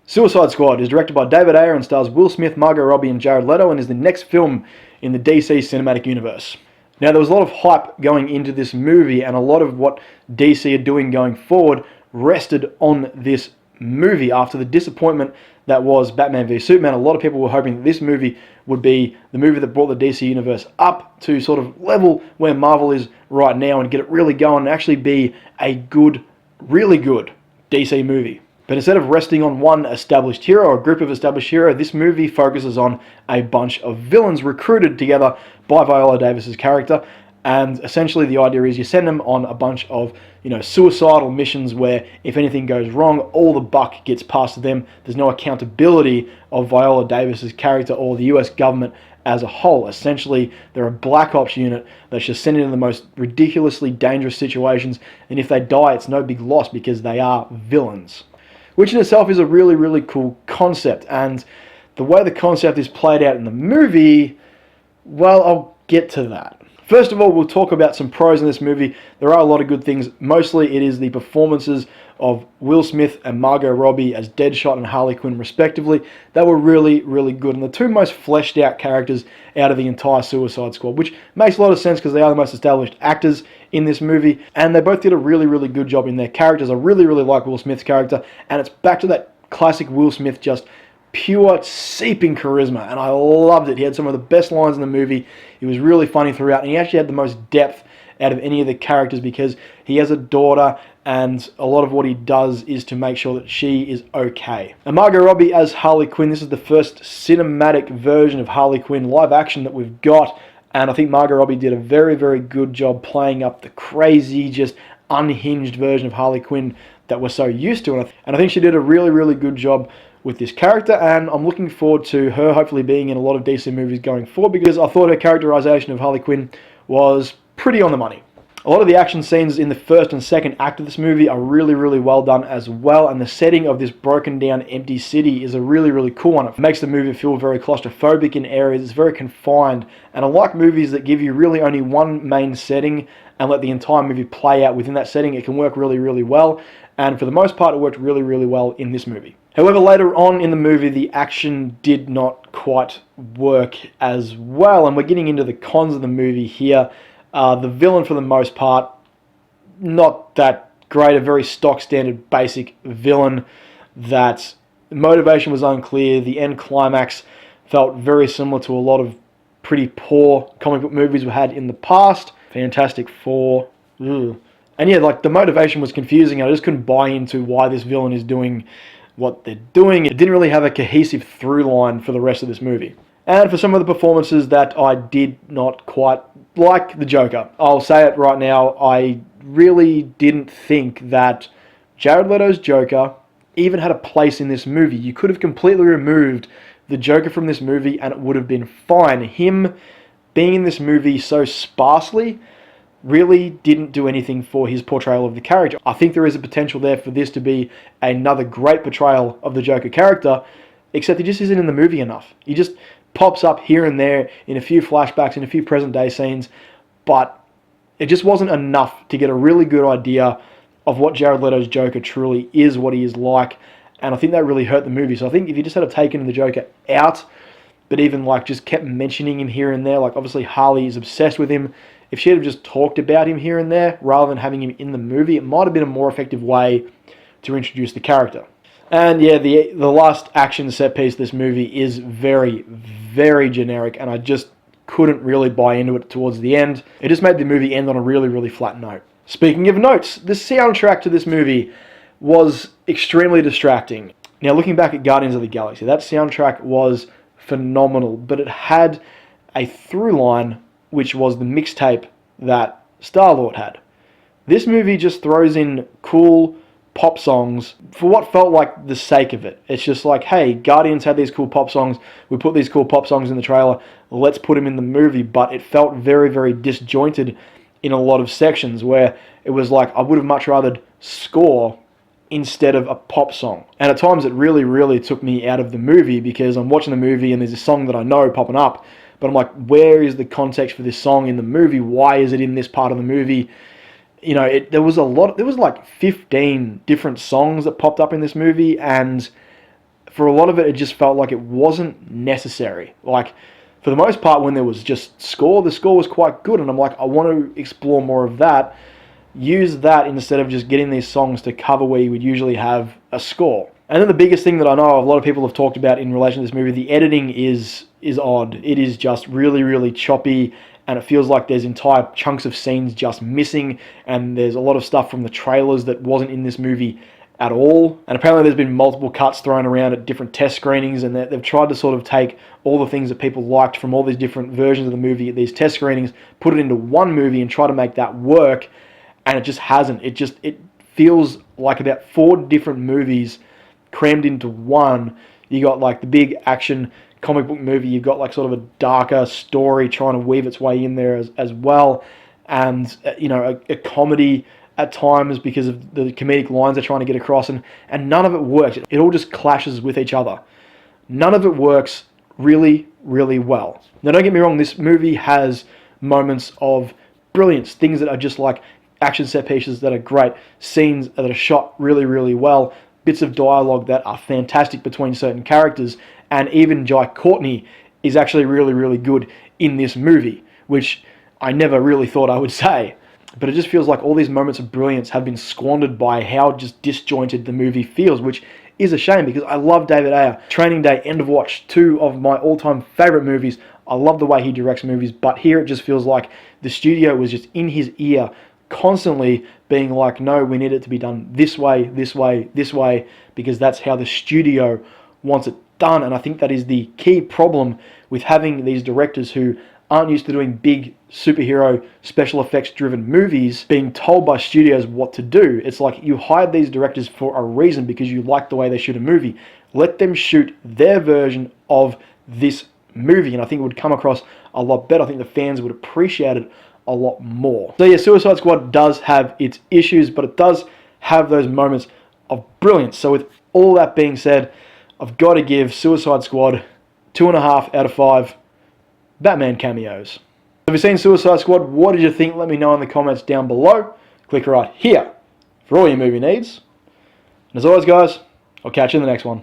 Suicide Squad is directed by David Ayer and stars Will Smith, Margot Robbie and Jared Leto, and is the next film in the DC cinematic universe. Now, there was a lot of hype going into this movie, and a lot of what DC are doing going forward rested on this movie. After the disappointment that was Batman v Superman, a lot of people were hoping that this movie would be the movie that brought the DC universe up to sort of level where Marvel is right now and get it really going and actually be a good, really good DC movie. But instead of resting on one established hero or a group of established heroes, this movie focuses on a bunch of villains recruited together by Viola Davis's character. And essentially the idea is you send them on a bunch of, suicidal missions where if anything goes wrong, all the buck gets passed to them. There's no accountability of Viola Davis's character or the US government as a whole. Essentially, they're a black ops unit that's just sent into the most ridiculously dangerous situations. And if they die, it's no big loss because they are villains. Which in itself is a really, really cool concept. And the way the concept is played out in the movie, well, I'll get to that. First of all, we'll talk about some pros in this movie. There are a lot of good things. Mostly it is the performances of Will Smith and Margot Robbie as Deadshot and Harley Quinn respectively. They were really, really good. And the two most fleshed out characters out of the entire Suicide Squad, which makes a lot of sense because they are the most established actors in this movie. And they both did a really, really good job in their characters. I really, really like Will Smith's character. And it's back to that classic Will Smith, just pure seeping charisma, and I loved it. He had some of the best lines in the movie. He was really funny throughout, and he actually had the most depth out of any of the characters because he has a daughter, and a lot of what he does is to make sure that she is okay. And Margot Robbie as Harley Quinn, this is the first cinematic version of Harley Quinn live action that we've got, and I think Margot Robbie did a very, very good job playing up the crazy, just unhinged version of Harley Quinn that we're so used to, and I think she did a really, really good job with this character, and I'm looking forward to her hopefully being in a lot of DC movies going forward because I thought her characterization of Harley Quinn was pretty on the money. A lot of the action scenes in the first and second act of this movie are really, really well done as well, and the setting of this broken down empty city is a really, really cool one. It makes the movie feel very claustrophobic in areas. It's very confined, and I like movies that give you really only one main setting and let the entire movie play out within that setting. It can work really, really well, and for the most part it worked really, really well in this movie. However, later on in the movie, the action did not quite work as well, and we're getting into the cons of the movie here. The villain, for the most part, not that great, a very stock standard basic villain that motivation was unclear. The end climax felt very similar to a lot of pretty poor comic book movies we had in the past. Fantastic Four. Ugh. And yeah, like the motivation was confusing. I just couldn't buy into why this villain is doing what they're doing. It didn't really have a cohesive through line for the rest of this movie. And for some of the performances that I did not quite like the Joker, I'll say it right now, I really didn't think that Jared Leto's Joker even had a place in this movie. You could have completely removed the Joker from this movie and it would have been fine. Him being in this movie so sparsely really didn't do anything for his portrayal of the character. I think there is a potential there for this to be another great portrayal of the Joker character, except he just isn't in the movie enough. He just pops up here and there in a few flashbacks, in a few present day scenes, but it just wasn't enough to get a really good idea of what Jared Leto's Joker truly is, what he is like, and I think that really hurt the movie. So I think if you just had taken the Joker out, but even like just kept mentioning him here and there, like obviously Harley is obsessed with him, if she had just talked about him here and there rather than having him in the movie, it might have been a more effective way to introduce the character. And yeah, the last action set piece of this movie is very, very generic, and I just couldn't really buy into it towards the end. It just made the movie end on a really, really flat note. Speaking of notes, the soundtrack to this movie was extremely distracting. Now, looking back at Guardians of the Galaxy, that soundtrack was phenomenal, but it had a through line, which was the mixtape that Star-Lord had. This movie just throws in cool pop songs for what felt like the sake of it. It's just like, hey, Guardians had these cool pop songs, we put these cool pop songs in the trailer, let's put them in the movie, but it felt very, very disjointed in a lot of sections where it was like, I would have much rather score instead of a pop song. And at times it really, really took me out of the movie because I'm watching the movie and there's a song that I know popping up, but I'm like, where is the context for this song in the movie? Why is it in this part of the movie? You know, there was like 15 different songs that popped up in this movie, and for a lot of it, it just felt like it wasn't necessary. Like, for the most part, when there was just score, the score was quite good, and I'm like, I want to explore more of that. Use that instead of just getting these songs to cover where you would usually have a score. And then the biggest thing that I know a lot of people have talked about in relation to this movie, the editing is odd. It is just really, really choppy, and it feels like there's entire chunks of scenes just missing, and there's a lot of stuff from the trailers that wasn't in this movie at all. And apparently there's been multiple cuts thrown around at different test screenings, and they've tried to sort of take all the things that people liked from all these different versions of the movie at these test screenings, put it into one movie and try to make that work, and it just hasn't. It feels like about 4 different movies crammed into one. You got like the big action comic book movie, you've got like sort of a darker story trying to weave its way in there as well, and a comedy at times because of the comedic lines they're trying to get across, and none of it works. It all just clashes with each other. None of it works really, really well. Now, don't get me wrong, this movie has moments of brilliance, things that are just like action set pieces that are great, scenes that are shot really, really well, bits of dialogue that are fantastic between certain characters, and even Jai Courtney is actually really, really good in this movie, which I never really thought I would say. But it just feels like all these moments of brilliance have been squandered by how just disjointed the movie feels, which is a shame because I love David Ayer. Training Day, End of Watch, 2 of my all-time favorite movies. I love the way he directs movies, but here it just feels like the studio was just in his ear constantly being like, no, we need it to be done this way, this way, this way, because that's how the studio wants it done. And I think that is the key problem with having these directors who aren't used to doing big superhero special effects driven movies being told by studios what to do. It's like you hired these directors for a reason because you like the way they shoot a movie. Let them shoot their version of this movie, and I think it would come across a lot better. I think the fans would appreciate it a lot more. So yeah, Suicide Squad does have its issues, but it does have those moments of brilliance. So with all that being said, I've got to give Suicide Squad 2.5 out of 5 Batman cameos. Have you seen Suicide Squad? What did you think? Let me know in the comments down below. Click right here for all your movie needs. And as always, guys, I'll catch you in the next one.